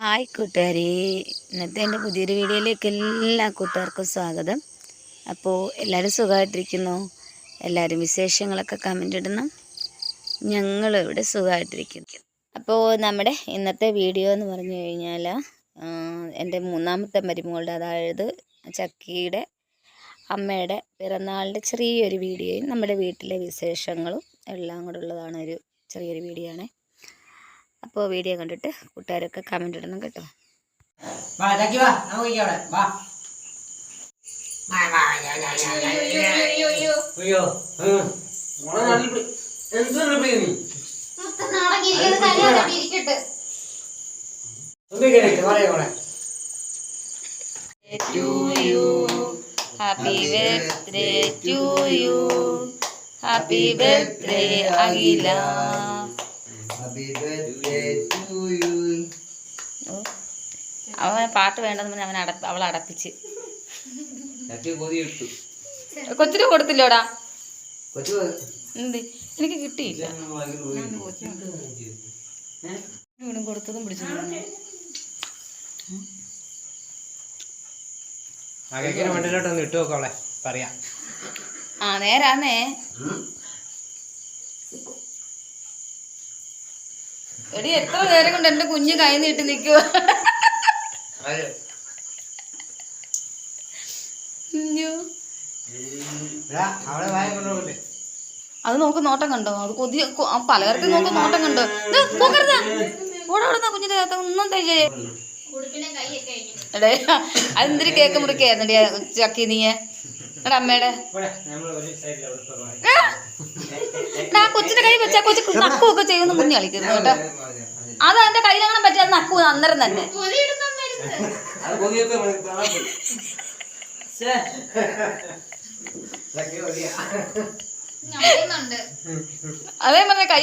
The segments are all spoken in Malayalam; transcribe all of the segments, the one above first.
ഹായ് കൂട്ടുകാരെ, ഇന്നത്തെ എൻ്റെ പുതിയൊരു വീഡിയോയിലേക്ക് എല്ലാ കൂട്ടുകാർക്കും സ്വാഗതം. അപ്പോൾ എല്ലാവരും സുഖമായിട്ടിരിക്കുന്നു. എല്ലാവരും വിശേഷങ്ങളൊക്കെ കമൻ്റ് ഇടണം. ഞങ്ങളിവിടെ സുഖമായിട്ടിരിക്കുന്നു. അപ്പോൾ നമ്മുടെ ഇന്നത്തെ വീഡിയോ എന്ന് പറഞ്ഞു കഴിഞ്ഞാൽ എൻ്റെ മൂന്നാമത്തെ മരുമകളുടെ, അതായത് ചക്കിയുടെ അമ്മയുടെ പിറന്നാളിൻ്റെ ചെറിയൊരു വീഡിയോയും നമ്മുടെ വീട്ടിലെ വിശേഷങ്ങളും എല്ലാം കൂടെ ഉള്ളതാണ്. ഒരു ചെറിയൊരു വീഡിയോ ആണ്. അപ്പോൾ വീഡിയോ കണ്ടിട്ട് കൂട്ടുകാരൊക്കെ കമൻ്റ് ഇടണം കേട്ടോ. Happy birthday to you, happy birthday Akhila. അവൻ പാട്ട് വേണ്ടെന്ന് പറഞ്ഞ് അവളെ അടപ്പിച്ച്. കൊച്ചിന് കൊടുത്തില്ലോടാ? എന്ത് എനിക്ക് കിട്ടിയില്ല. കൊടുത്തതും പിടിച്ചു. ആ നേരാന്നേ. എടി എത്ര നേരം കൊണ്ട് എന്റെ കുഞ്ഞ് കൈ നീട്ടി നിൽക്കുവോ? അത് നോക്ക്, നോട്ടം കണ്ടോ? അത് കൊതി പലതരത്തിൽ നോക്ക്, നോട്ടം കണ്ടോ? നോക്കരുത്, ഓടവിടുന്ന കുഞ്ഞിന്റെ ഒന്നും തയ്യേ. എടേ അതെന്തൊരു കേക്ക് മുറിക്കായിരുന്നു ചക്കി നീയെ അമ്മയുടെ. കൊച്ചിന്റെ കൈ വെച്ചാ കൊച്ചു നക്കുവൊക്കെ ചെയ്യുന്ന മുന്നേ കളിക്കുന്നു കേട്ടോ. അത് എന്റെ കയ്യിലങ്ങനെ പറ്റി അത് നക്കു അന്നേരം തന്നെ. അതേ പറഞ്ഞ കൈ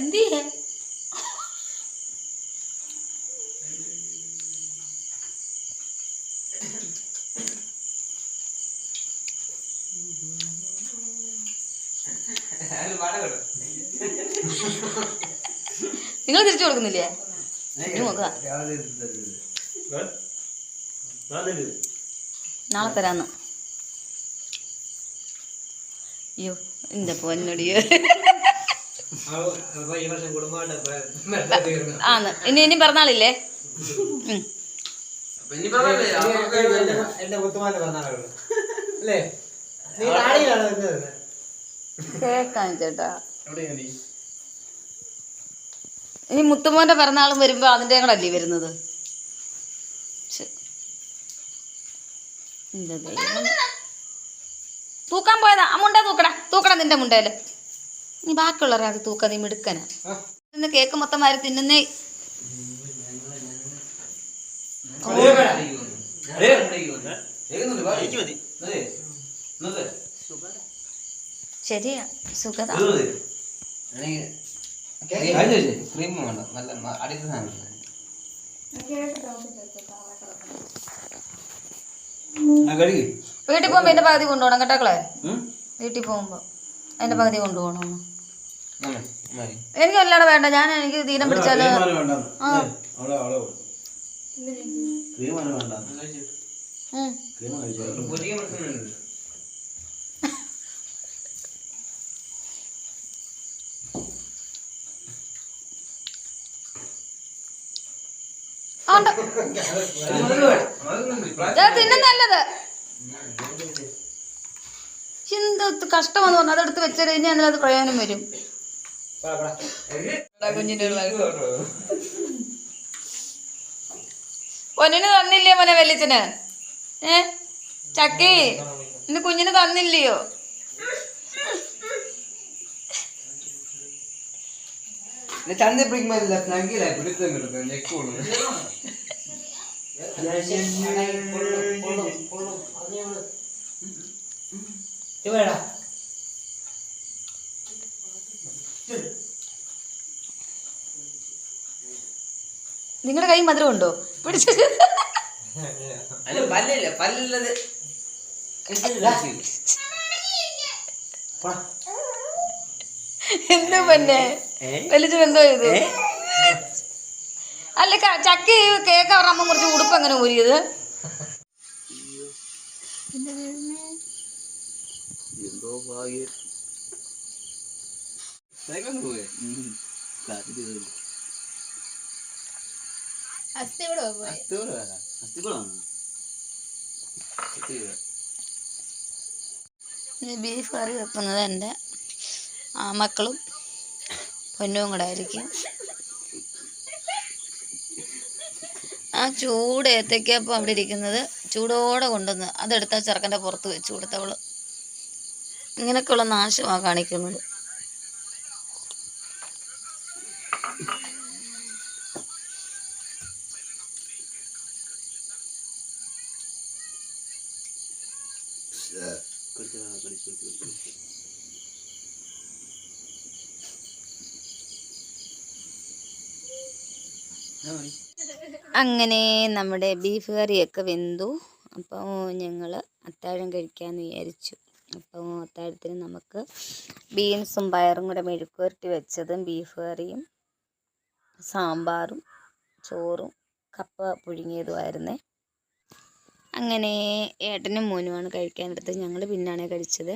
എന്ത് നിങ്ങൾ തിരിച്ചു കൊടുക്കുന്നില്ലേ? നാളെ തരാന്ന്. അയ്യോ എന്റെ പൊന്നടിയോ. ആന്ന് ഇനി പിറന്നാളില്ലേ? കേക്കാൻ ചേട്ടാ. ഇനി മുത്തുമോന്റെ പിറന്നാളും വരുമ്പോ അതിന്റെ കൂടെ അല്ലേ വരുന്നത്? തൂക്കാൻ പോയതാ. ആ മുണ്ട തൂക്കടാ നിന്റെ മുണ്ടേല്. നീ ബാക്കിയുള്ളവരെ അത് തൂക്ക, നീ മിടുക്കനാ. ഇന്ന് കേക്ക് മൊത്തം മാറി തിന്നുന്നേ. ശരിയാ, സുഖത. വീട്ടിൽ പോകുമ്പോ എന്റെ പകുതി കൊണ്ടുപോകണം കേട്ടോക്കളെ. വീട്ടിൽ പോകുമ്പോ എന്റെ പകുതി കൊണ്ടുപോകണം. എനിക്ക് അല്ലാതെ വേണ്ട. എനിക്ക് തീരം പിടിച്ചാലോ. തിന്നുന്നല്ലത്. എന്ത് കഷ്ടമെന്ന് പറഞ്ഞാൽ അതെടുത്ത് വെച്ചാൽ ഇനി അതിനകത്ത് പ്രയോജനം വരും. കുഞ്ഞിന്റെ പൊന്നിന് തന്നില്ലേ മോനെ വെല്ലിച്ചന്? ചക്കി ഇന്ന് കുഞ്ഞിന് തന്നില്ലയോ? ചന്ത പിടിക്കുമ്പോ നിങ്ങളുടെ കൈ മധുരം ഉണ്ടോ? പിടിച്ചു അല്ല പല്ലില്ല, പല്ലുള്ളത് എന്താ പിന്നെ വലിച്ചത് എന്തോ ഇത്? അല്ല ചക്കി കേക്ക് അവരുടെ അമ്മ മുറിച്ച് ഉടുപ്പ് എങ്ങനെ ഊരിയത്? എന്തോ ഭാഗ്യം. ബീഫ് കറി വെക്കുന്നത് എൻ്റെ മക്കളും പൊന്നും കൂടെ ആയിരിക്കും. ആ ചൂട് ഏത്തയ്ക്കപ്പം അവിടെ ഇരിക്കുന്നത് ചൂടോടെ കൊണ്ടുവന്ന് അതെടുത്താ ചെറുക്കൻ്റെ പുറത്ത് വെച്ച് കൊടുത്തവള്. ഇങ്ങനെയൊക്കെയുള്ള നാശമാണ് കാണിക്കുന്നത്. അങ്ങനെ നമ്മുടെ ബീഫ് കറിയൊക്കെ വെന്തു. അപ്പോൾ ഞങ്ങൾ അത്താഴം കഴിക്കാമെന്ന് വിചാരിച്ചു. അപ്പോൾ അത്താഴത്തിന് നമുക്ക് ബീൻസും പയറും കൂടെ മെഴുക്കുവരട്ടി വെച്ചതും ബീഫ് കറിയും സാമ്പാറും ചോറും കപ്പ പുഴുങ്ങിയതുമായിരുന്നേ. അങ്ങനെ ഏട്ടനും മോനുമാണ് കഴിക്കാനെടുത്തത്. ഞങ്ങൾ പിന്നാണ് കഴിച്ചത്.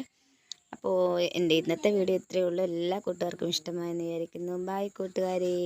അപ്പോൾ എൻ്റെ ഇന്നത്തെ വീഡിയോ ഇത്രയേ ഉള്ളൂ. എല്ലാ കൂട്ടുകാർക്കും ഇഷ്ടമായെന്ന് വിചാരിക്കുന്നു. ബൈ കൂട്ടുകാരേ.